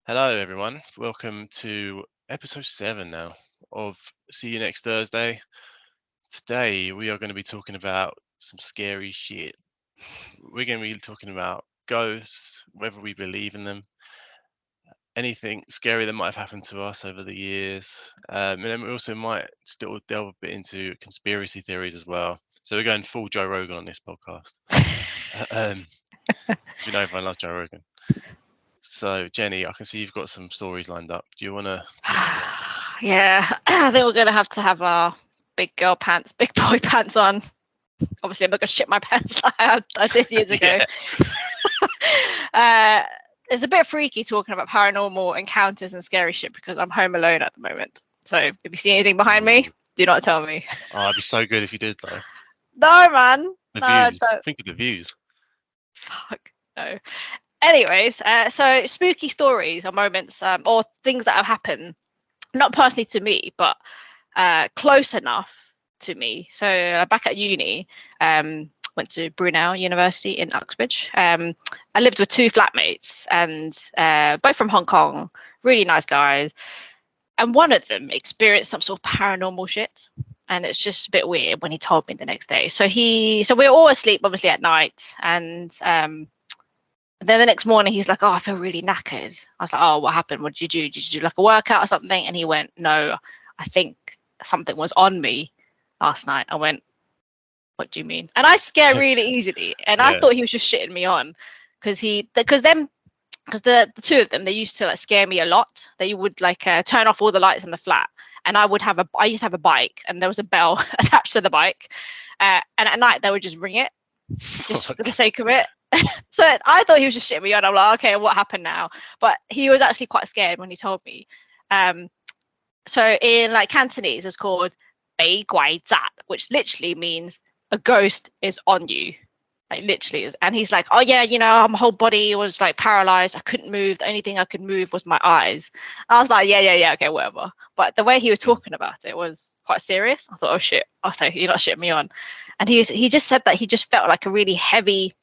Hello, everyone. Welcome to episode 7 now of See You Next Thursday. Today, we are going to be talking about some scary shit. We're going to be talking about ghosts, whether we believe in them, anything scary that might have happened to us over the years. And then we also might still delve a bit into conspiracy theories as well. So we're going full Joe Rogan on this podcast. 'Cause we know everyone loves Joe Rogan. So, Jenny, I can see you've got some stories lined up. Do you want to? Yeah, I think we're going to have our big boy pants on. Obviously, I'm not going to shit my pants like I did years ago. It's a bit freaky talking about paranormal encounters and scary shit because I'm home alone at the moment. So if you see anything behind me, do not tell me. Oh, it'd be so good if you did, though. No, man. The No, views. don't. Think of the views. Fuck, no. Anyways, so spooky stories or moments or things that have happened, not personally to me, but close enough to me. So back at uni, went to Brunel University in Uxbridge. I lived with two flatmates and both from Hong Kong, really nice guys. And one of them experienced some sort of paranormal shit. And it's just a bit weird when he told me the next day. So we were all asleep, obviously, at night. And then the next morning, he's like, "Oh, I feel really knackered." I was like, "Oh, what happened? What did you do? Did you do like a workout or something?" And he went, "No, I think something was on me last night." I went, "What do you mean?" And I scare really easily. And I thought he was just shitting me on because the two of them, they used to like scare me a lot. They would like turn off all the lights in the flat. And I used to have a bike and there was a bell attached to the bike. And at night, they would just ring it just for the sake of it. So I thought he was just shitting me on. I'm like, okay, what happened now? But he was actually quite scared when he told me. So in like Cantonese, it's called Bei Guai Zat, which literally means a ghost is on you. Like literally is. And he's like, "Oh yeah, my whole body was like paralyzed. I couldn't move. The only thing I could move was my eyes." I was like, yeah, okay, whatever. But the way he was talking about it was quite serious. I thought, oh shit, you're not shitting me on. And he just said that he just felt like a really heavy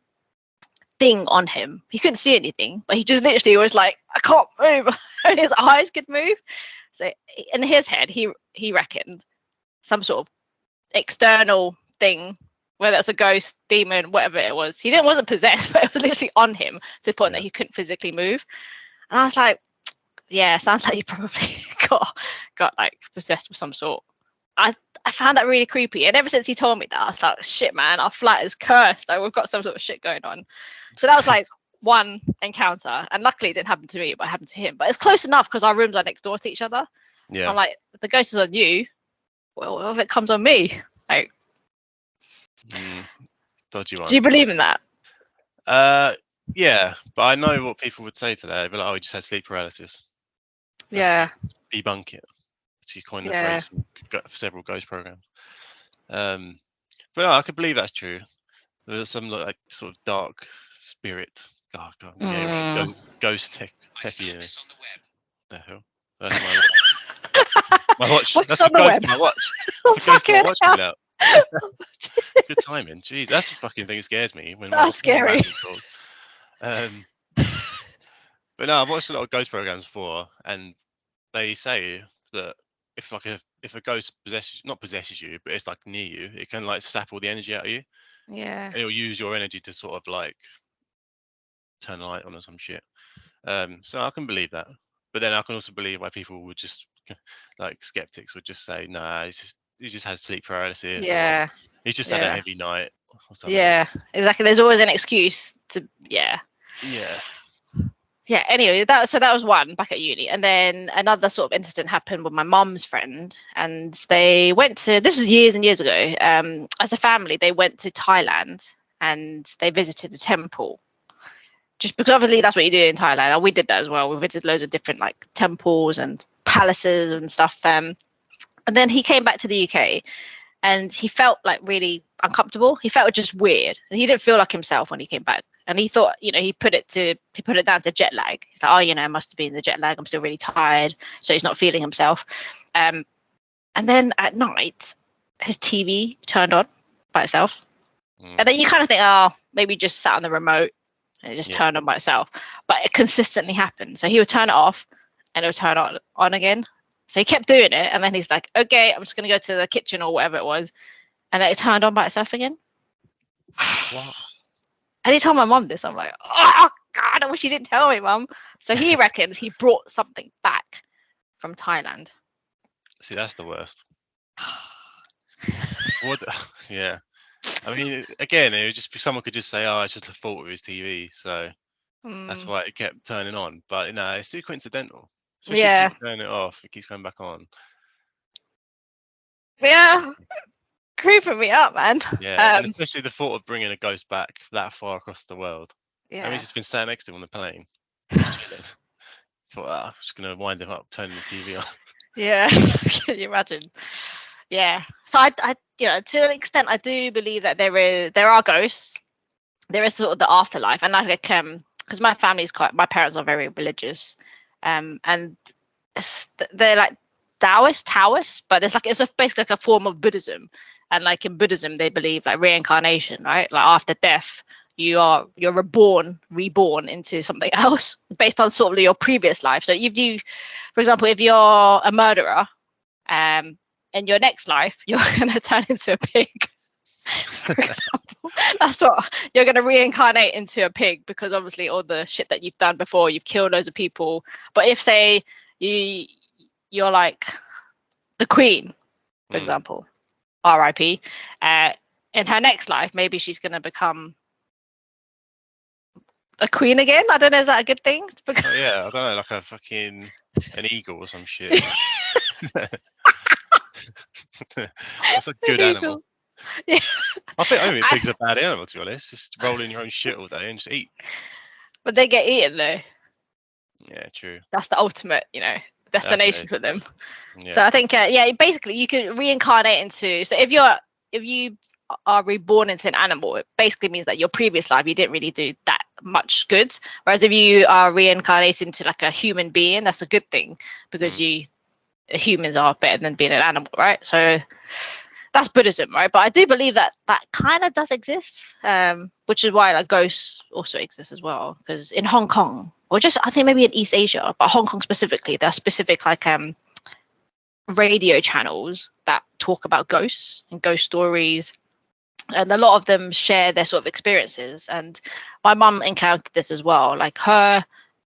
thing on him. He couldn't see anything, but he just literally was like, "I can't move." And his eyes could move. So in his head, he reckoned some sort of external thing, whether it's a ghost, demon, whatever it was. He wasn't possessed, but it was literally on him to the point that he couldn't physically move. And I was like, yeah, sounds like you probably got like possessed with some sort. I found that really creepy. And ever since he told me that, I was like, shit, man, our flat is cursed. Like, we've got some sort of shit going on. So that was like one encounter. And luckily it didn't happen to me, but it happened to him. But it's close enough because our rooms are next door to each other. Yeah. I'm like, if the ghost is on you, well, what if it comes on me? Like, dodgy one. Do you believe in that? Yeah, but I know what people would say to that. They'd be like, "Oh, he just had sleep paralysis." Yeah. Debunk it. So you coined the phrase for several ghost programs. But no, I could believe that's true. There's some like sort of dark spirit. Oh god, yeah, ghost techie. The hell? That's my watch. What's That's on the web? My watch. Oh, the ghost of my watch coming out. Oh, Good timing. Jeez, that's the fucking thing that scares me. That's scary. But no, I've watched a lot of ghost programs before, and they say that if a ghost not possesses you, but it's like near you, it can like sap all the energy out of you. Yeah. And it'll use your energy to sort of like turn the light on or some shit. So I can believe that. But then I can also believe why people would just like skeptics would just say, "Nah, he just has sleep paralysis." Yeah. Or he's just had a heavy night. Or something. Yeah, exactly. There's always an excuse to Yeah. Yeah, anyway, that was one back at uni. And then another sort of incident happened with my mum's friend. And they went to, this was years and years ago, as a family, they went to Thailand and they visited a temple. Just because obviously that's what you do in Thailand. And we did that as well. We visited loads of different like temples and palaces and stuff. And then he came back to the UK and he felt like really uncomfortable. He felt just weird. And he didn't feel like himself when he came back. And he thought, he put it down to jet lag. He's like, "Oh, it must have been the jet lag. I'm still really tired." So he's not feeling himself. And then at night, his TV turned on by itself. And then you kind of think, oh, maybe just sat on the remote and it just turned on by itself. But it consistently happened. So he would turn it off and it would turn on again. So he kept doing it, and then he's like, okay, I'm just going to go to the kitchen or whatever it was, and then it turned on by itself again. What? And he told my mum this. I'm like, oh, God, I wish he didn't tell me, Mum. So he reckons he brought something back from Thailand. See, that's the worst. What? Yeah. I mean, again, it would just be someone could just say, "Oh, it's just a fault with his TV," so that's why it kept turning on. But no, it's too coincidental. Especially if you turn it off, it keeps coming back on. Yeah, creeping me up, man. Yeah, and especially the thought of bringing a ghost back that far across the world. Yeah. I mean, he's just been sat next to him on the plane. Thought, I'm just gonna wind him up, turning the TV on. Yeah, can you imagine? Yeah. So I, to an extent, I do believe that there are ghosts. There is sort of the afterlife, and like because my parents are very religious, and they're like Taoists, but it's basically like a form of Buddhism, and like in Buddhism they believe like reincarnation, right? Like after death, you're reborn into something else based on sort of your previous life. So if you, for example, if you're a murderer, in your next life you're going to turn into a pig. For example, that's what you're going to reincarnate into, a pig, because obviously all the shit that you've done before, you've killed loads of people. But if say you're like the queen, for example, R.I.P. In her next life, maybe she's going to become a queen again. I don't know. Is that a good thing? Oh, yeah, I don't know, like an eagle or some shit. That's a good animal. Yeah. I think pigs are a bad animal, to be honest. Just roll in your own shit all day and just eat. But they get eaten though. Yeah, true. That's the ultimate, destination for them. Yeah. So I think, basically you can reincarnate into. So if you are reborn into an animal, it basically means that your previous life you didn't really do that much good. Whereas if you are reincarnated into like a human being, that's a good thing, because humans are better than being an animal, right? So that's Buddhism, right? But I do believe that kind of does exist, which is why like ghosts also exist as well. Because in Hong Kong, or just I think maybe in East Asia, but Hong Kong specifically, there are specific like radio channels that talk about ghosts and ghost stories, and a lot of them share their sort of experiences. And my mum encountered this as well. Like her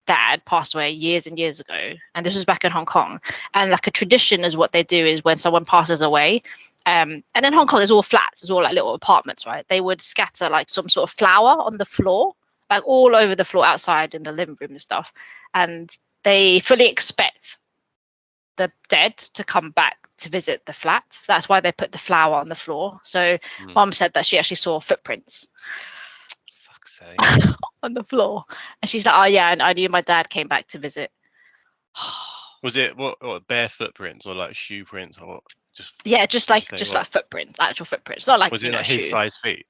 dad passed away years and years ago, and this was back in Hong Kong. And like a tradition is what they do is when someone passes away, and in Hong Kong, it's all flats, it's all like little apartments, right? They would scatter like some sort of flour on the floor, like all over the floor outside in the living room and stuff. And they fully expect the dead to come back to visit the flat. So that's why they put the flour on the floor. So Mum said that she actually saw footprints on the floor, and she's like, "Oh yeah, and I knew my dad came back to visit." Was it what bare footprints or like shoe prints or what? Just like footprints, actual footprints. Not like, was it like his size feet?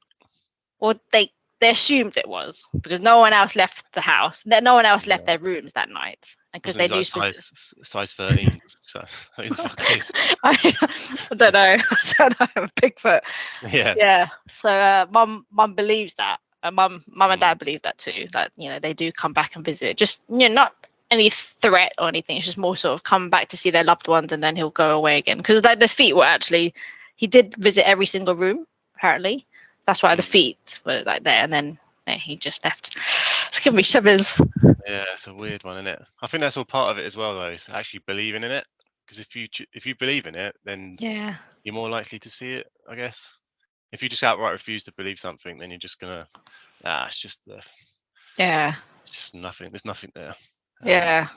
Well, they assumed it was, because no one else left the house. No one else left their rooms that night, and because they knew like size 13. So I don't know. I don't know. Bigfoot. Yeah. So mum believes that. Mum and dad believe that too. That they do come back and visit. Just not any threat or anything. It's just more sort of come back to see their loved ones, and then he'll go away again. Because like the feet were actually, he did visit every single room apparently. That's why the feet were like there, and then he just left. It's giving me shivers. Yeah, it's a weird one, isn't it? I think that's all part of it as well, though. Is actually believing in it. Because if you believe in it, then you're more likely to see it, I guess. If you just outright refuse to believe something, then you're just gonna, it's just it's just nothing. There's nothing there. Yeah.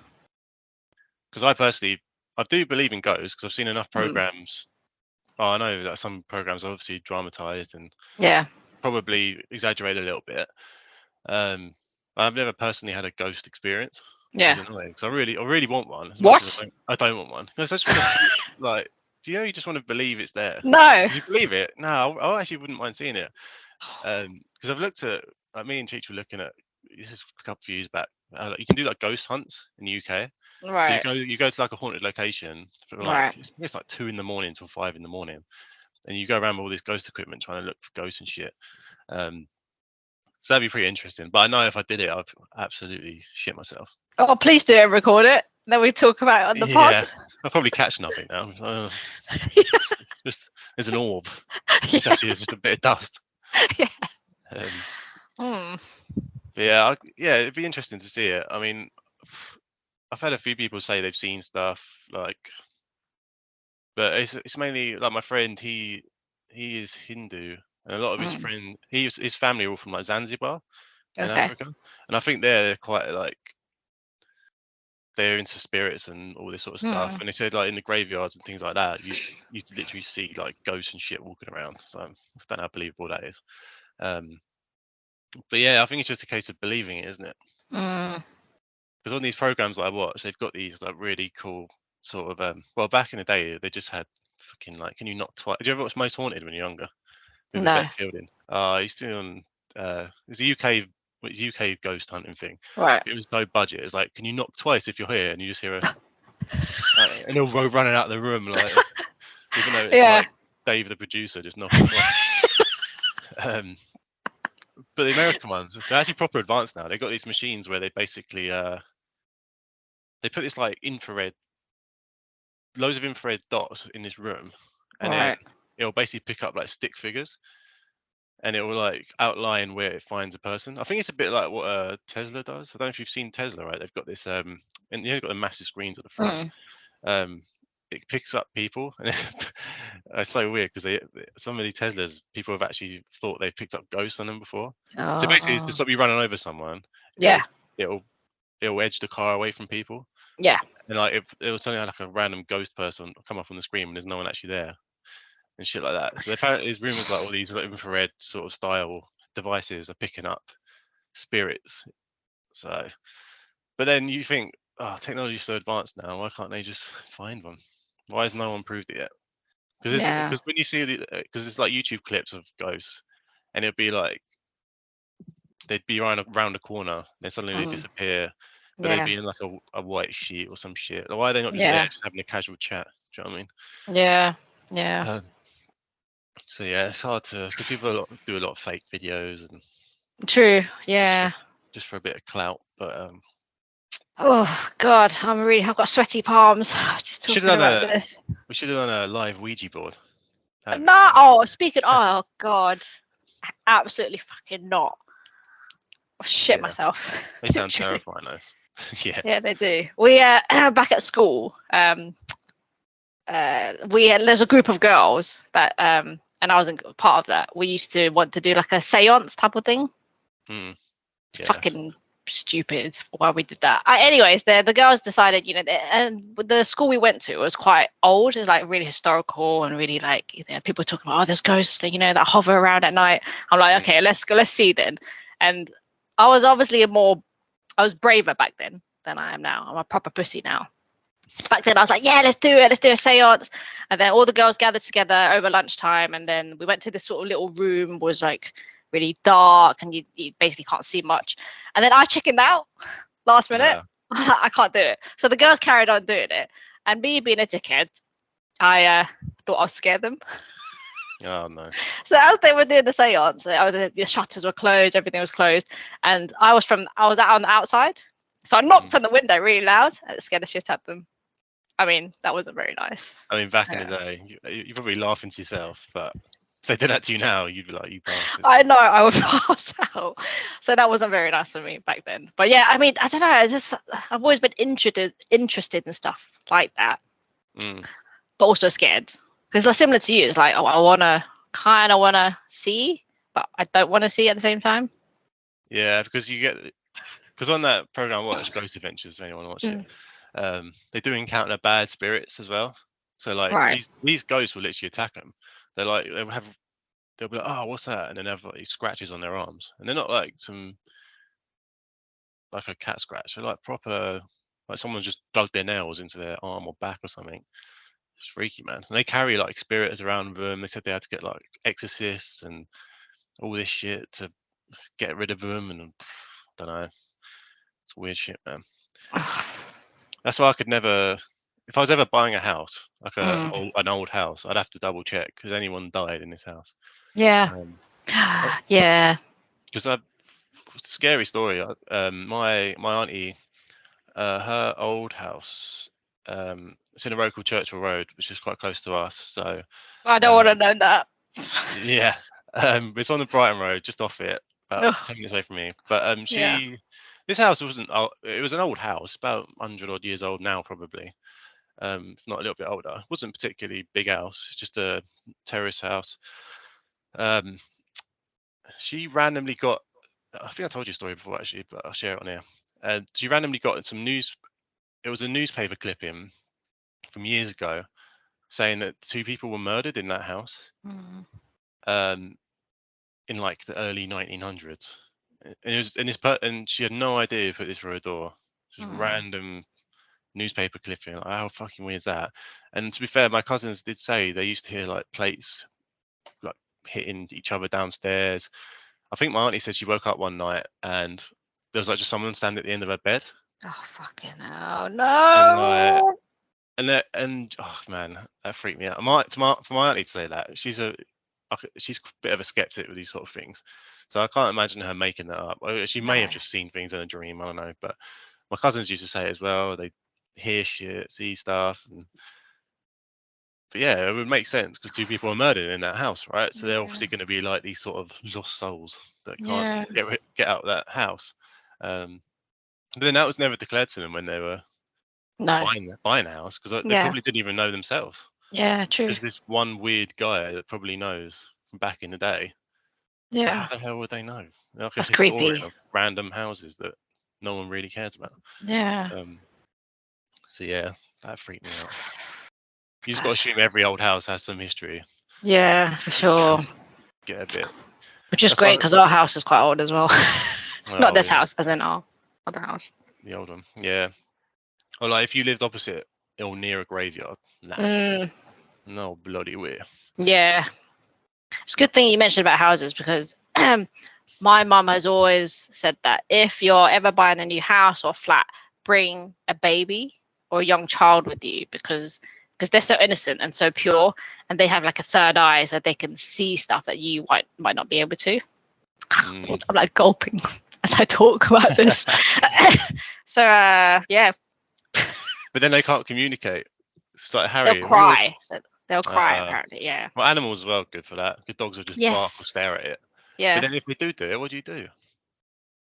Because I do believe in ghosts, because I've seen enough programs. Oh, I know that some programs are obviously dramatized and probably exaggerated a little bit. I've never personally had a ghost experience. Yeah. Because I really want one. What? I don't want one. Because I just want to like. Do you just want to believe it's there? No. Do you believe it? No, I actually wouldn't mind seeing it. Because I've looked at. Me and Cheech were looking at. This is a couple of years back. You can do like ghost hunts in the UK. Right. So you go to like a haunted location for like it's like 2 a.m. till 5 a.m, and you go around with all this ghost equipment trying to look for ghosts and shit. So that'd be pretty interesting. But I know if I did it, I'd absolutely shit myself. Oh, please do and record it. Then we talk about it on the pod. Yeah, I'll probably catch nothing now. Just there's an orb. It's Yeah. actually just a bit of dust. Yeah. But yeah, yeah, it'd be interesting to see it. I mean, I've had a few people say they've seen stuff like, but it's mainly like my friend. He is Hindu, and a lot of his family are all from like Zanzibar in Okay. Africa, and I think they're quite like they're into spirits and all this sort of stuff. And they said like in the graveyards and things like that, you literally see like ghosts and shit walking around. So I don't know how believable that is. But yeah, I think it's just a case of believing it, isn't it? Because on these programs that I watch, they've got these like really cool sort of well, back in the day they just had fucking like, can you knock twice? Did you ever watch Most Haunted when you're younger with No. Yvette Fielding? I used to be on it's a UK ghost hunting thing. Right. It was no budget. It's like, can you knock twice if you're here? And you just hear a and they'll go running out of the room like, even though it's like Dave the producer just knocking twice. But the American ones, they're actually proper advanced now. They've got these machines where they basically they put this like loads of infrared dots in this room, and then it'll basically pick up like stick figures, and it will like outline where it finds a person. I think it's a bit like what Tesla does. I don't know if you've seen Tesla, right? They've got this and they've got the massive screens at the front. It picks up people, and it's so weird because some of these Teslas, people have actually thought they've picked up ghosts on them before. So basically, it's to stop you running over someone. It'll edge the car away from people. Yeah. And like it was something like a random ghost person come up on the screen when there's no one actually there, and shit like that. So apparently, there's rumors like all these like, infrared sort of style devices are picking up spirits. So, but then you think, oh, technology's so advanced now. Why can't they just find one? Why has no one proved it yet? Because when you see because it's like YouTube clips of ghosts, and it'd be like they'd be around a corner, then suddenly they disappear, but they'd be in like a white sheet or some shit. Why are they not just there, just having a casual chat? Do you know what I mean? Yeah. So yeah, it's hard to because people do a lot of fake videos and True. Yeah. just for a bit of clout, but oh God, I've got sweaty palms just talking about this. We should have done a live Ouija board. No, oh, speaking. Oh God, absolutely fucking not. I shit myself. They sound terrifying, those. Yeah, they do. We back at school. There's a group of girls that and I wasn't part of that. We used to want to do like a seance type of thing. Fucking stupid why we did that. Anyways, the girls decided, and the school we went to was quite old. It was like really historical and really like people talking about, oh, there's ghosts, that hover around at night. I'm like, okay, let's see then. And I was obviously I was braver back then than I am now. I'm a proper pussy now. Back then I was like, yeah, let's do it. Let's do a seance. And then all the girls gathered together over lunchtime. And then we went to this sort of little room, was like really dark and you basically can't see much. And then I chickened out last minute. I can't do it. So the girls carried on doing it. And me being a dickhead, I thought I'd scare them. Oh no. So as they were doing the seance, the shutters were closed, everything was closed. And I was out on the outside. So I knocked on the window really loud and it scared the shit out of them. I mean, that wasn't very nice. I mean, back in the day, you're probably laughing to yourself, but if they did that to you now, you'd be like, you bastard. I know, I would pass out. So that wasn't very nice for me back then. But yeah, I mean, I don't know. I've always been interested in stuff like that, but also scared. Because like, similar to you, it's like, oh, I kind of want to see, but I don't want to see at the same time. Yeah, because on that program I watch, Ghost Adventures, if anyone watched it, they do encounter bad spirits as well. So like these ghosts will literally attack them. They'll be like, oh, what's that? And then they have like scratches on their arms, and they're not like like a cat scratch. They're like proper, like someone just dug their nails into their arm or back or something. It's freaky, man. And they carry like spirits around them. They said they had to get like exorcists and all this shit to get rid of them, and I don't know. It's weird shit, man. That's why I could never. If I was ever buying a house, like an old house, I'd have to double check because anyone died in this house. Yeah. Yeah. Because scary story. My auntie, her old house, it's in a local Churchill Road, which is quite close to us. So I don't um, want to know that. yeah, it's on the Brighton Road, just off it, about Ugh, 10 minutes away from me. But yeah. this house wasn't. It was an old house, about 100 odd years old now, probably. If not a little bit older. It wasn't a particularly big house, just a terrace house. Um, she randomly got. I think I told you a story before actually, but I'll share it on here. She randomly got some news. It was a newspaper clipping from years ago saying that two people were murdered in that house. Mm. Um, in like the early 1900s. And it was and she had no idea who put this through her door. Just Mm. random newspaper clipping. Like, how fucking weird is that? And to be fair, my cousins did say they used to hear like plates like hitting each other downstairs. I think my auntie said she woke up one night and there was like just someone standing at the end of her bed, Oh, fucking hell. and like No. and oh man, that freaked me out. For my auntie to say that, she's a bit of a skeptic with these sort of things, so I can't imagine her making that up. She may have No. just seen things in a dream. I don't know, but my cousins used to say it as well. They hear shit, see stuff, but yeah, it would make sense because two people were murdered in that house, right? So they're Yeah. obviously going to be like these sort of lost souls that can't Yeah. get out of that house. Um, but then that was never declared to them when they were No. buying a house because they Yeah. probably didn't even know themselves. Yeah. True. Just this one weird guy that probably knows from back in the day. But how Yeah. the hell would they know? They're like a That's historian creepy. of random houses that no one really cares about. Yeah. Um, so yeah, that freaked me out. You just got to That's, assume every old house has some history. yeah, for It sure. can get a bit. Which is That's great why. because our house is quite old as well. Not Oh this yeah, house, as in our other house. the old one. Yeah. Or like if you lived opposite or near a graveyard, nah, Mm, no bloody way. yeah. It's a good thing you mentioned about houses because my mum has always said that if you're ever buying a new house or flat, bring a baby or a young child with you because they're so innocent and so pure, and they have like a third eye, so they can see stuff that you might not be able to. Mm. I'm like gulping as I talk about this. So yeah, But then they can't communicate. It's like they'll Harry. We always. cry. So they'll cry Uh, apparently. Yeah. well, animals as well good for that because dogs will just bark or stare Yes. at it. But Yeah. then if they do it, what do?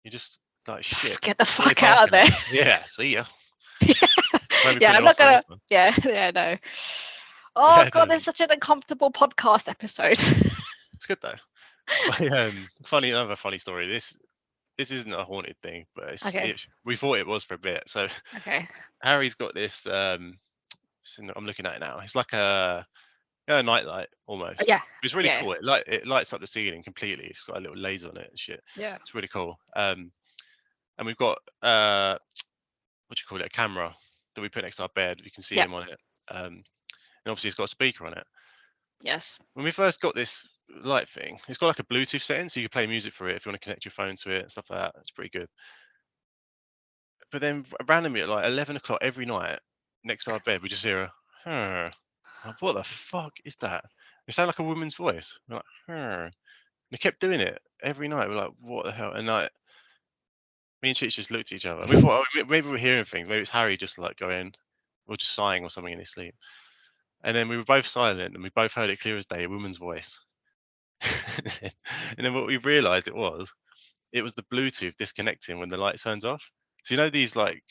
You just like shit. Get the What are they fuck out of barking there. at? Yeah, see ya. Maybe Yeah, put it I'm off not for gonna. next one. Yeah, yeah, no. Oh Yeah, god, no, this is such an uncomfortable podcast episode. it's good though. Another funny story. This isn't a haunted thing, but Okay. we thought it was for a bit. So Okay. Harry's got this. I'm looking at it now. It's like a nightlight almost. Yeah. It's really Yeah. cool. It lights up the ceiling completely. It's got a little laser on it and shit. Yeah. It's really cool. And we've got what do you call it? A camera that we put next to our bed. You can see Yeah. him on it. And obviously it's got a speaker on it. Yes. When we first got this light thing, it's got like a Bluetooth setting, so you can play music through it if you want to connect your phone to it and stuff like that. It's pretty good. But then randomly at like 11 o'clock every night, next to our bed, we just hear a huh. Like, what the fuck is that? It sounded like a woman's voice. We're like, huh. And it kept doing it every night. We're like, what the hell? And like, me and Chich just looked at each other. And we thought, oh, maybe we're hearing things. Maybe it's Harry just like going, or just sighing or something in his sleep. And then we were both silent and we both heard it clear as day, a woman's voice. And then what we realised it was the Bluetooth disconnecting when the light turns off. So you know these like,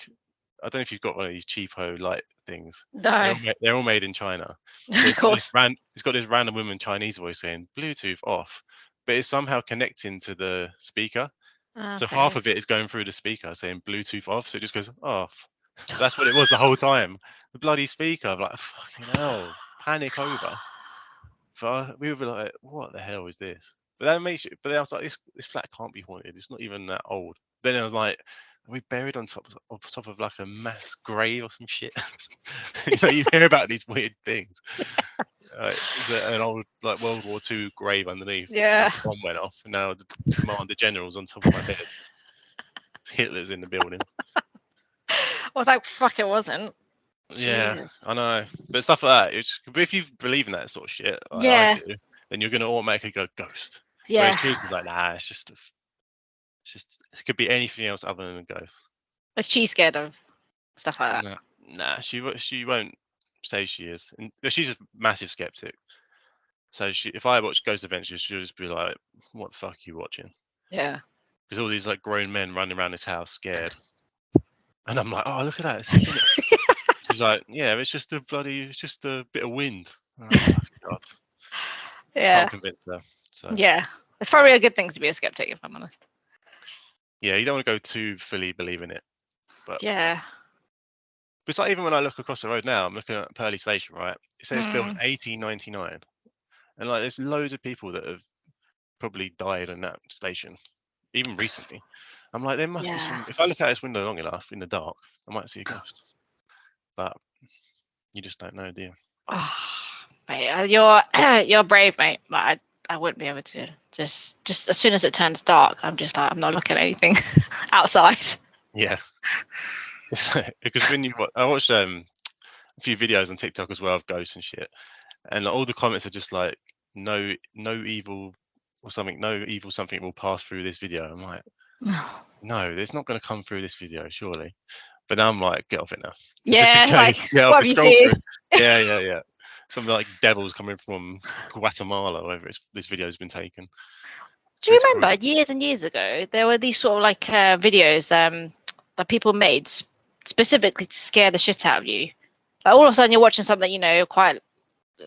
I don't know if you've got one of these cheapo light things. No. They're all made in China. So Of course. it's got this random woman Chinese voice saying Bluetooth off, but it's somehow connecting to the speaker. So half Okay. of it is going through the speaker saying Bluetooth off, so it just goes off. That's what it was the whole time. The bloody speaker. I'm like, fucking hell, panic over. We were like, what the hell is this? But that makes it. But then I was like, this flat can't be haunted. It's not even that old. Then I was like, are we buried on top of like a mass grave or some shit? You hear about these weird things. There's an old like World War II grave underneath. Yeah. The bomb went off, and now the commander general's on top of my bed. Hitler's in the building. Well, that fucking wasn't. Yeah, Jesus. I know, but stuff like that. But if you believe in that sort of shit, like I Yeah. do, then you're gonna automatically go ghost. Whereas Yeah. Cheese is like, nah, it's just It could be anything else other than a ghost. Is she scared of stuff like that? No, nah, she won't say she is. And she's a massive skeptic. So if I watch Ghost Adventures, she'll just be like, "What the fuck are you watching?" Yeah. Because all these like grown men running around this house scared, and I'm like, "Oh, look at that, it's sick, isn't it?" She's like, "Yeah, it's just a bit of wind." I'm like, oh God, Yeah. can't convince her. So Yeah. It's probably a good thing to be a skeptic, if I'm honest. yeah, you don't want to go too fully believing it, but Yeah. it's like even when I look across the road now, I'm looking at Purley Station, right? It says built Mm. 1899, and like there's loads of people that have probably died in that station, even recently. I'm like, there must be Yeah. some. If I look out this window long enough in the dark, I might see a ghost. But you just don't know, do you? Oh, mate, you're brave, mate. Like I wouldn't be able to. Just as soon as it turns dark, I'm just like I'm not looking at anything outside. Yeah, because I watched a few videos on TikTok as well of ghosts and shit, and like, all the comments are just like, no evil or something, no evil something will pass through this video. I'm like, no, it's not going to come through this video, surely. But now I'm like, get off it now. Just in Yeah, case, like get off what it, have you scroll seen? through. Yeah. Some like devils coming from Guatemala, or wherever this video's been taken. Do But you it's remember brilliant. years and years ago there were these sort of like videos that people made specifically to scare the shit out of you? Like all of a sudden you're watching something quite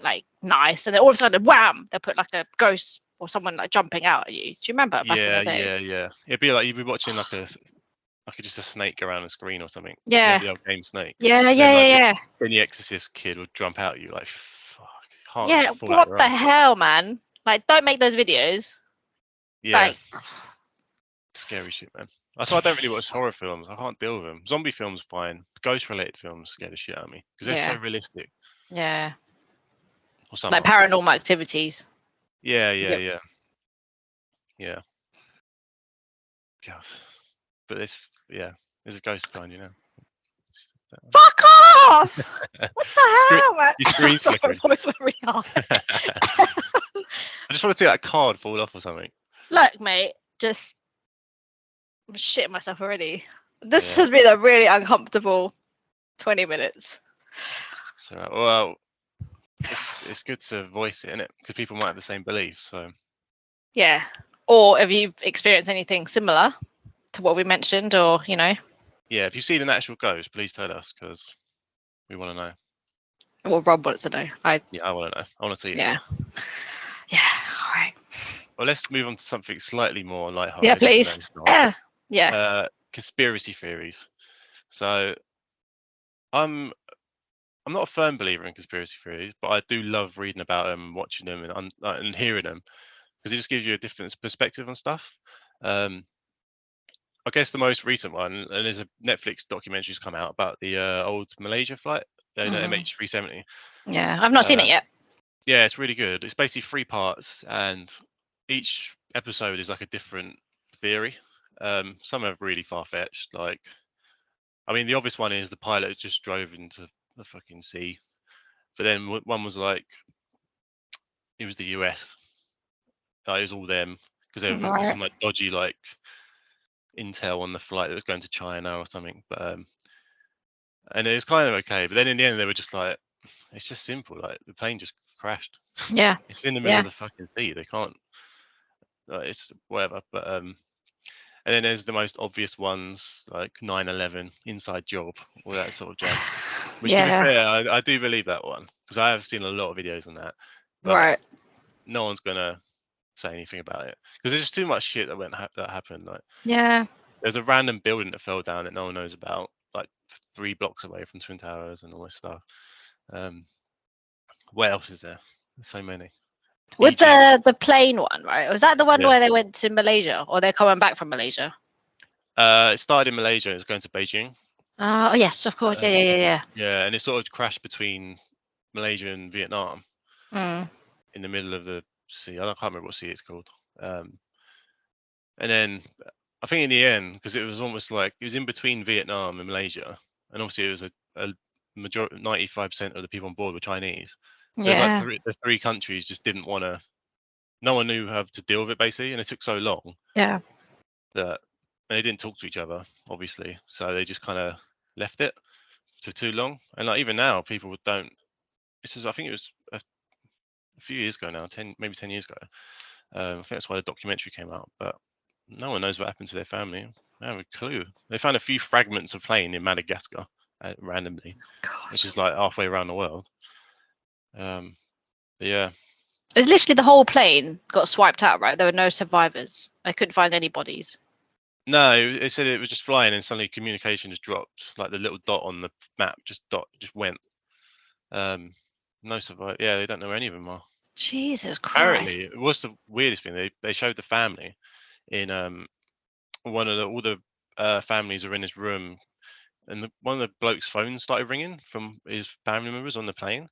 like nice, and then all of a sudden wham, they put like a ghost or someone like jumping out at you. Do you remember back in the day? Yeah. It'd be like you'd be watching like just a snake around the screen or something. You know, Yeah, the old game Snake. yeah, And then yeah, like yeah, yeah. then the Exorcist kid would jump out at you like, fuck, heart would Yeah, fall out what your the ass. hell, man? Like, don't make those videos. Yeah, Like, scary shit, man. That's why I don't really watch horror films. I can't deal with them. Zombie films, fine. Ghost-related films scare the shit out of me because they're so yeah, realistic. yeah, Or some like are. paranormal activities. Yeah, Yep. yeah. God. But there's a ghost behind you now. Fuck off! What the Screen, hell, man? your screen's Sorry, my flickering. voice went really hard. I just want to see that card fall off or something. Look, mate, I'm shitting myself already. This Yeah. has been a really uncomfortable 20 minutes. So well, it's good to voice it, innit? Because people might have the same beliefs. So Yeah. Or have you experienced anything similar to what we mentioned, or yeah, if you see an actual ghost, please tell us because we want to know. well, Rob wants to know. Yeah, I want to know. I want to see it. Yeah. Yeah. All right. Well, let's move on to something slightly more Yeah, lighthearted, even though please. it's not. Yeah. Conspiracy theories. So I'm I'm not a firm believer in conspiracy theories, but I do love reading about them, watching them, and hearing them because it just gives you a different perspective on stuff. Um, I guess the most recent one, and there's a Netflix documentary's come out about the old Malaysia flight, MH370. Yeah. I've not seen it Uh, yet. yeah, it's really good. It's basically 3 parts, and each episode is like a different theory. Some are really far fetched. Like, I mean, the obvious one is the pilot just drove into the fucking sea. But then one was like, it was the US. It was all them because there was Right. some like dodgy like intel on the flight that was going to China or something. But and it was kind of okay. But then in the end, they were just like, it's just simple. Like the plane just crashed. Yeah. It's in the middle Yeah. of the fucking sea. They can't. It's whatever. But and then there's the most obvious ones like 9/11, inside job, all that sort of jazz. Which, to be Yeah. fair, I do believe that one because I have seen a lot of videos on that. But Right. no one's gonna say anything about it because there's just too much shit that happened. Like Yeah. there's a random building that fell down that no one knows about, like 3 blocks away from Twin Towers and all this stuff. Um, what else is there? There's so many. With Egypt. the plane one, right? Was that the one Yeah. where they went to Malaysia, or they're coming back from Malaysia? It started in Malaysia. It's going to Beijing. Oh yes, of course. Yeah. Um, Yeah. yeah, and it sort of crashed between Malaysia and Vietnam Yeah. in the middle of the sea. I can't remember what sea it's called. And then I think in the end, because it was almost like it was in between Vietnam and Malaysia, and obviously it was a majority, 95% of the people on board were Chinese. So it's like Yeah. the three countries just didn't want to. No one knew how to deal with it basically, and it took so long Yeah. that they didn't talk to each other, obviously, so they just kind of left it for too long. And like even now, people don't. This is, I think it was a few years ago now, maybe 10 years ago. I think that's why the documentary came out. But no one knows what happened to their family. They have a clue. They found a few fragments of plane in Madagascar randomly, which is like halfway around the world. Yeah. It's literally the whole plane got swiped out, right? There were no survivors. They couldn't find any bodies. No, it said it was just flying and suddenly communication just dropped. Like the little dot on the map just went. No survive. Yeah, they don't know where any of them are. Jesus Christ. Apparently, it was the weirdest thing. They showed the family in one of all the families are in this room, and one of the bloke's phones started ringing from his family members on the plane,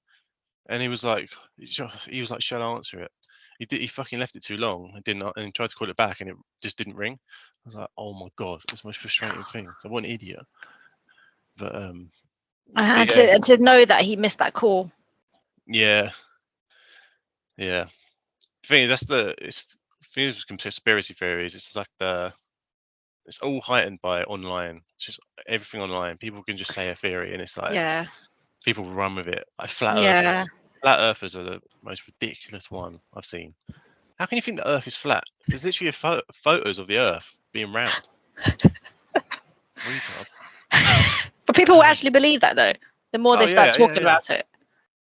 and he was like, "Shall I answer it?" He fucking left it too long and didn't, and tried to call it back, and it just didn't ring. I was like, "Oh my god, it's the most frustrating thing." So what an idiot. But And yeah, to know that he missed that call. yeah. The thing is, it's things with conspiracy theories. It's like it's all heightened by online. It's just everything online. People can just say a theory, and it's like people run with it. Like flat earthers. Flat earthers are the most ridiculous one I've seen. How can you think the Earth is flat? There's literally photos of the Earth being round. Retard. But people actually believe that though. The more they start talking about it.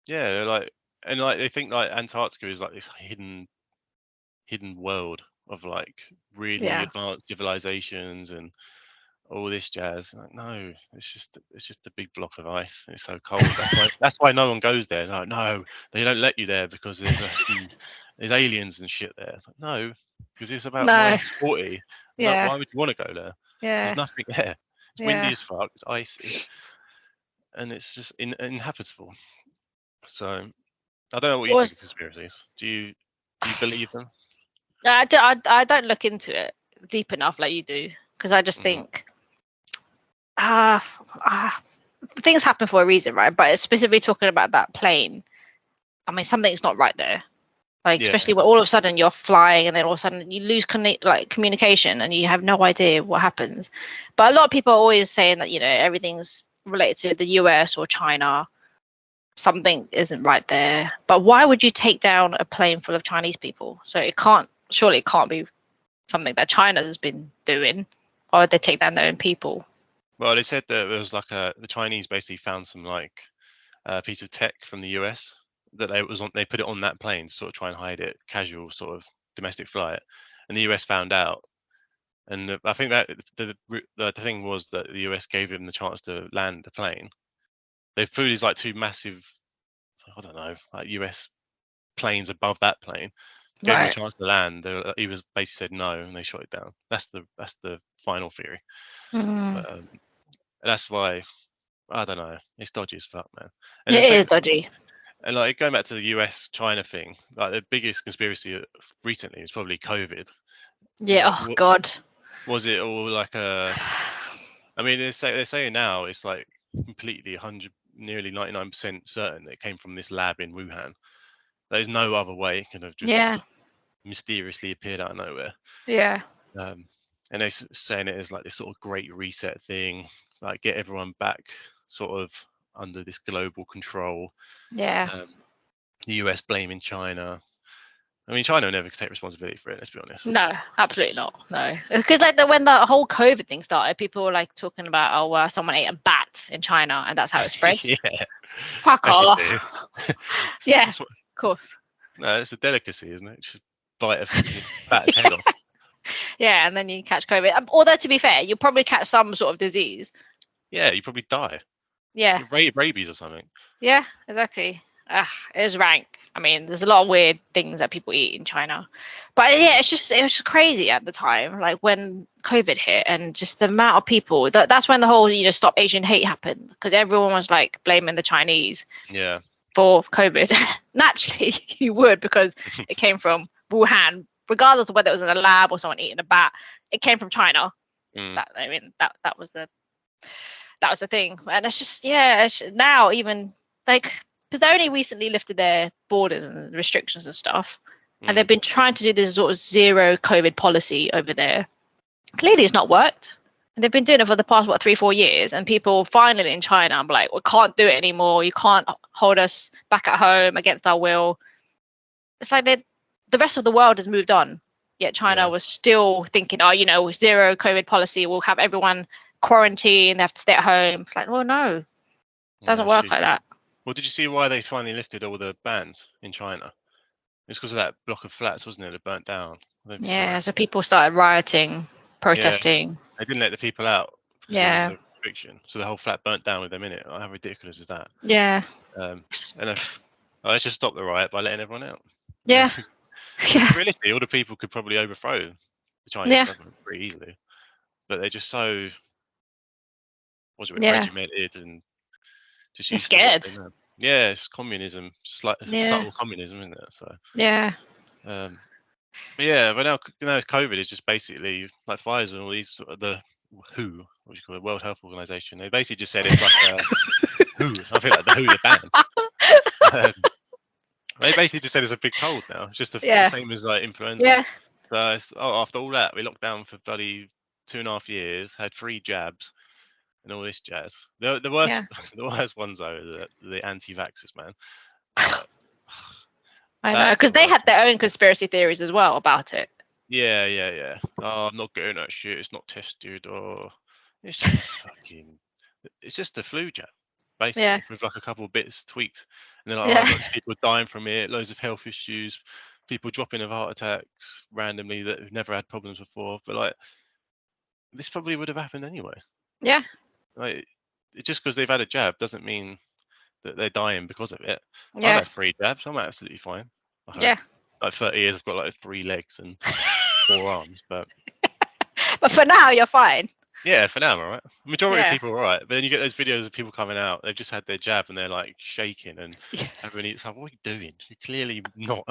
Yeah, they're like, and like they think like Antarctica is like this hidden world of like really advanced civilizations and all this jazz. Like, no, it's just a big block of ice. It's so cold. That's why no one goes there. No, they don't let you there because there's aliens and shit there. Like, no, because it's about -40. No, why would you want to go there? There's nothing there. It's windy as fuck. It's icy, and it's just inhabitable. So I don't know what you think of conspiracies. Do you believe them? I don't look into it deep enough like you do, because I just think things happen for a reason, right? But specifically talking about that plane, I mean, something's not right there. Like, especially when all of a sudden you're flying and then all of a sudden you lose communication and you have no idea what happens. But a lot of people are always saying that, everything's related to the US or China. Something isn't right there. But why would you take down a plane full of Chinese people? So surely it can't be something that China has been doing, or they take down their own people. Well, they said that it was like the Chinese basically found some like piece of tech from the US that they put it on that plane to sort of try and hide it, casual sort of domestic flight, and the US found out. And I think that the thing was that the US gave him the chance to land the plane. They flew these like two massive, I don't know, like US planes above that plane. Gave him a chance to land. He was basically said no, and they shot it down. That's the final theory. But that's why I don't know. It's dodgy as fuck, man. And it is dodgy. And like going back to the US-China thing, like the biggest conspiracy recently is probably COVID. Yeah. Oh God. Was it all like a? I mean, they're saying now it's like completely 100, nearly 99% certain that it came from this lab in Wuhan. There's no other way it could have just mysteriously appeared out of nowhere. Yeah. And they're saying it as like this sort of great reset thing, like get everyone back sort of under this global control. Yeah. The US blaming China. I mean, China will never take responsibility for it. Let's be honest. No, absolutely not. No, because like when the whole COVID thing started, people were like talking about someone ate a bat in China and that's how it spread. Fuck off. Yeah, of course. No, it's a delicacy, isn't it? Just bite a bat's head off. Yeah, and then you catch COVID. Although to be fair, you'll probably catch some sort of disease. Yeah, you probably die. Yeah, rabies or something. Yeah, exactly. It is rank. I mean, there's a lot of weird things that people eat in China, but yeah, it was just crazy at the time. Like when COVID hit, and just the amount of people. That's when the whole Stop Asian Hate happened, because everyone was like blaming the Chinese. Yeah. For COVID. Naturally, you would, because it came from Wuhan, regardless of whether it was in a lab or someone eating a bat. It came from China. That was the thing, and it's just now even like. Because they only recently lifted their borders and restrictions and stuff. And they've been trying to do this sort of zero COVID policy over there. clearly it's not worked. And they've been doing it for the past 3-4 years, and people finally in China, I'm like, we can't do it anymore. You can't hold us back at home against our will. It's like the rest of the world has moved on, yet China was still thinking, oh, zero COVID policy. We'll have everyone quarantine. They have to stay at home. It's like, well, no, it doesn't work like that. Well, did you see why they finally lifted all the bans in China? It's because of that block of flats, wasn't it? That burnt down. Yeah, so people started rioting, protesting. Yeah, they didn't let the people out because there was Yeah. a restriction. So the whole flat burnt down with them in it. How ridiculous is that? Yeah. And let's just stop the riot by letting everyone out. Yeah. Realistically, all the people could probably overthrow the Chinese government pretty easily, but they're just so regimented and just used scared. to what they know. Yeah, it's communism, subtle communism, isn't it? So yeah. But yeah, but now it's COVID is just basically like Pfizer and all these the WHO, what do you call it, World Health Organization. They basically just said it's like WHO. I feel like the WHO, the band. They basically just said it's a big cold now. It's just the same as like influenza. Yeah. So after all that, we locked down for bloody 2.5 years, had 3 jabs, and all this jazz. The worst, the worst ones though, are the anti-vaxxers, man. I know, because they had their own conspiracy theories as well about it. Yeah. Oh, I'm not getting that shit. It's not tested. Or it's just it's just a flu jab, basically, with like a couple of bits tweaked. And they're like, oh, lots of people dying from it, loads of health issues, people dropping of heart attacks randomly that have never had problems before. But like, this probably would have happened anyway. Yeah. Like, just because they've had a jab doesn't mean that they're dying because of it. Yeah. I've had 3 jabs. I'm absolutely fine. Like 30 years, I've got like 3 legs and 4 arms, but for now you're fine. Yeah, for now I'm alright. Majority of people are alright, but then you get those videos of people coming out. They've just had their jab and they're like shaking, and everyone eats like, "What are you doing? You're clearly not,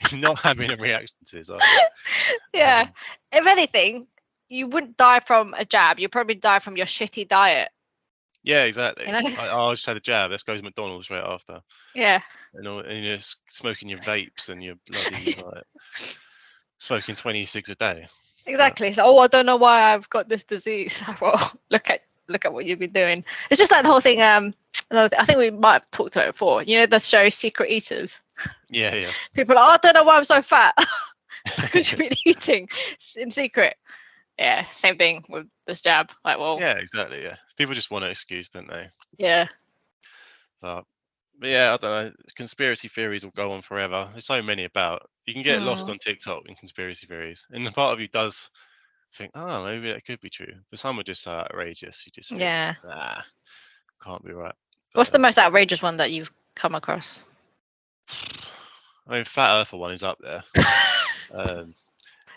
you're not having a reaction to this." Yeah. If anything, you wouldn't die from a jab. You'd probably die from your shitty diet. Yeah, exactly. I just had a jab. Let's go to McDonald's straight after. Yeah. And you're smoking your vapes and you're bloody like smoking 20 cigs a day. Exactly. So, I don't know why I've got this disease. Well, look at what you've been doing. It's just like the whole thing. I think we might have talked about it before. You know the show Secret Eaters. Yeah. People are, I don't know why I'm so fat because you've been eating in secret. Yeah, same thing with this jab. Like, well. Yeah, exactly. Yeah, people just want an excuse, don't they? Yeah. But yeah, I don't know. Conspiracy theories will go on forever. There's so many about. You can get lost on TikTok in conspiracy theories, and the part of you does think, oh, maybe that could be true. But some are just so outrageous. You just think, can't be right. What's the most outrageous one that you've come across? I mean, flat earther one is up there.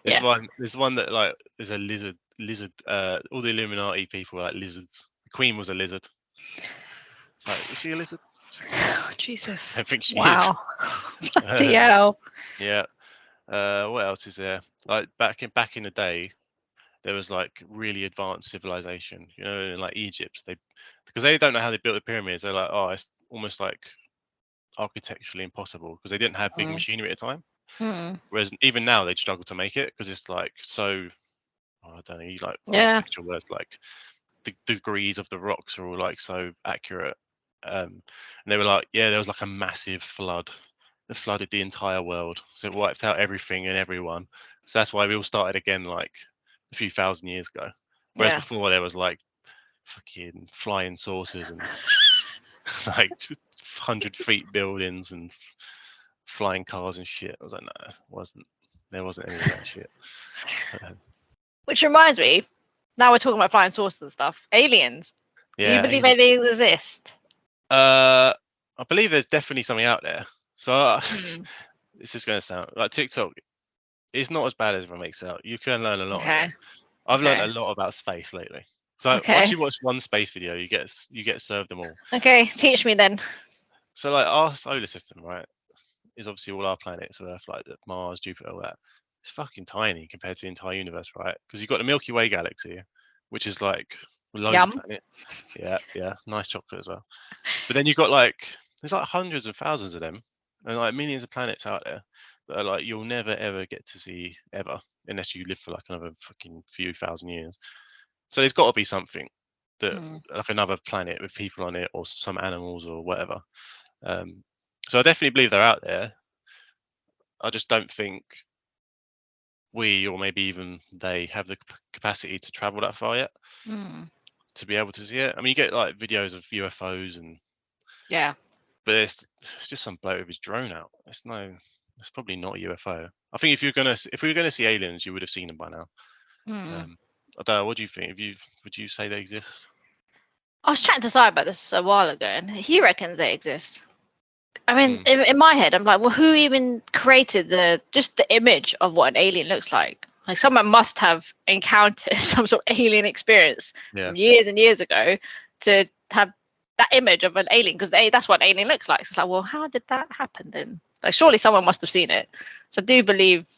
There's one that like is a lizard. All the Illuminati people are like lizards. The Queen was a lizard. It's like, is she a lizard? Oh, Jesus. I think she is. Bloody hell. Yeah. What else is there? Like back in the day, there was like really advanced civilization. You know, in like Egypt, because they don't know how they built the pyramids. They're like, oh, it's almost like architecturally impossible because they didn't have big machinery at the time. Whereas even now they'd struggle to make it because it's like so. I don't know. You like architectural words like the degrees of the rocks are all like so accurate. And they were like, yeah, there was like a massive flood that flooded the entire world, so it wiped out everything and everyone. So that's why we all started again like a few thousand years ago. Whereas before there was like fucking flying saucers and like 100-feet buildings and flying cars and shit. I was like, no, there wasn't any of that shit. Which reminds me, now we're talking about flying saucers and stuff. Aliens. Do you believe aliens exist? I believe there's definitely something out there. So this is going to sound like TikTok. It's not as bad as it makes out. You can learn a lot. I've learned a lot about space lately. So once you watch one space video, you get served them all. Okay, teach me then. So like our solar system, right, is obviously all our planets, Earth, like Mars, Jupiter, all that. It's fucking tiny compared to the entire universe, right? Because you've got the Milky Way galaxy, which is like loads of planets. Yeah, nice chocolate as well. But then you've got like there's like hundreds of thousands of them, and like millions of planets out there that are like you'll never ever get to see ever. unless you live for like another fucking few thousand years. So there's got to be something that, like another planet with people on it, or some animals or whatever. So I definitely believe they're out there. I just don't think we, or maybe even they, have the capacity to travel that far yet to be able to see it. I mean, you get like videos of UFOs and Yeah. but it's just some bloke with his drone out. It's probably not a UFO. I think if we were gonna see aliens, you would have seen them by now. I don't know. What do you think? Would you say they exist? I was chatting to Si about this a while ago, and he reckons they exist. I mean, in my head, I'm like, well, who even created just the image of what an alien looks like? Like, someone must have encountered some sort of alien experience from years and years ago to have that image of an alien, because that's what an alien looks like. So it's like, well, how did that happen then? Like, surely someone must have seen it. So I do believe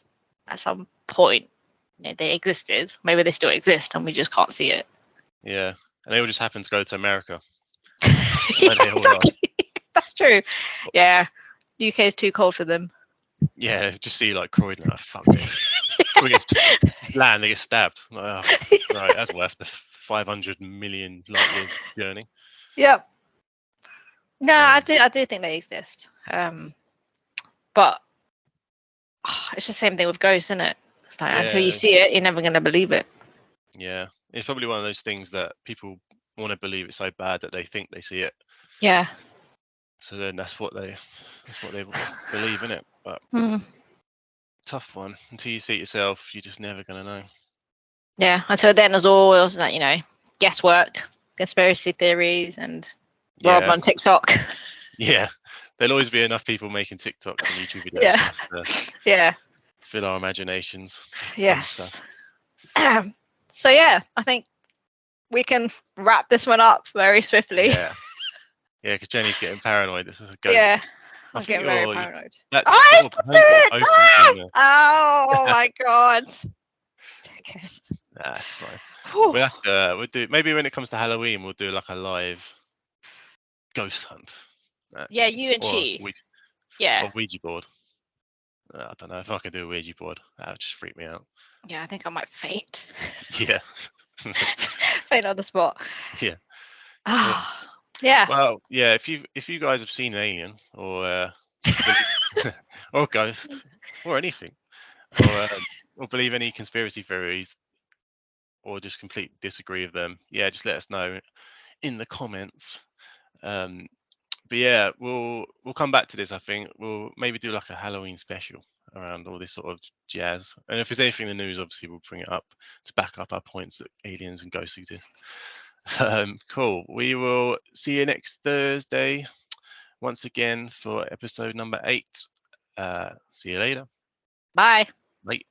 at some point they existed. Maybe they still exist and we just can't see it. Yeah, and they all just happen to go to America. Yeah, exactly. That's true. Yeah, UK is too cold for them. Yeah, just see like Croydon. Oh, fuck this. We get land, they get stabbed. Like, oh, right, that's worth the 500 million light year journey. Yep. No, I do think they exist. But it's the same thing with ghosts, isn't it? It's like, until you see it, you're never going to believe it. Yeah, it's probably one of those things that people want to believe it so bad that they think they see it. Yeah. So then that's what they believe in it. But tough one. Until you see it yourself, you're just never gonna know. Yeah. Until then, there's always that, guesswork, conspiracy theories, and Rob on TikTok. Yeah, there'll always be enough people making TikToks and YouTube videos for us to fill our imaginations. Yes. So yeah, I think we can wrap this one up very swiftly. Yeah, because Jenny's getting paranoid. This is a ghost. Yeah, I'm getting very paranoid. Oh my god! That's fine. We'll do, maybe when it comes to Halloween, we'll do like a live ghost hunt. Yeah, you and Chi. Or Ouija board. I don't know if I can do a Ouija board. That would just freak me out. Yeah, I think I might faint. Yeah. Faint on the spot. Yeah. Yeah. Well, yeah. If you guys have seen an alien or or ghost or anything, or believe any conspiracy theories, or just completely disagree with them, yeah, just let us know in the comments. But yeah, we'll come back to this. I think we'll maybe do like a Halloween special around all this sort of jazz. And if there's anything in the news, obviously we'll bring it up to back up our points that aliens and ghosts exist. Cool. We will see you next Thursday once again for episode number 8. See you later. Bye. Bye.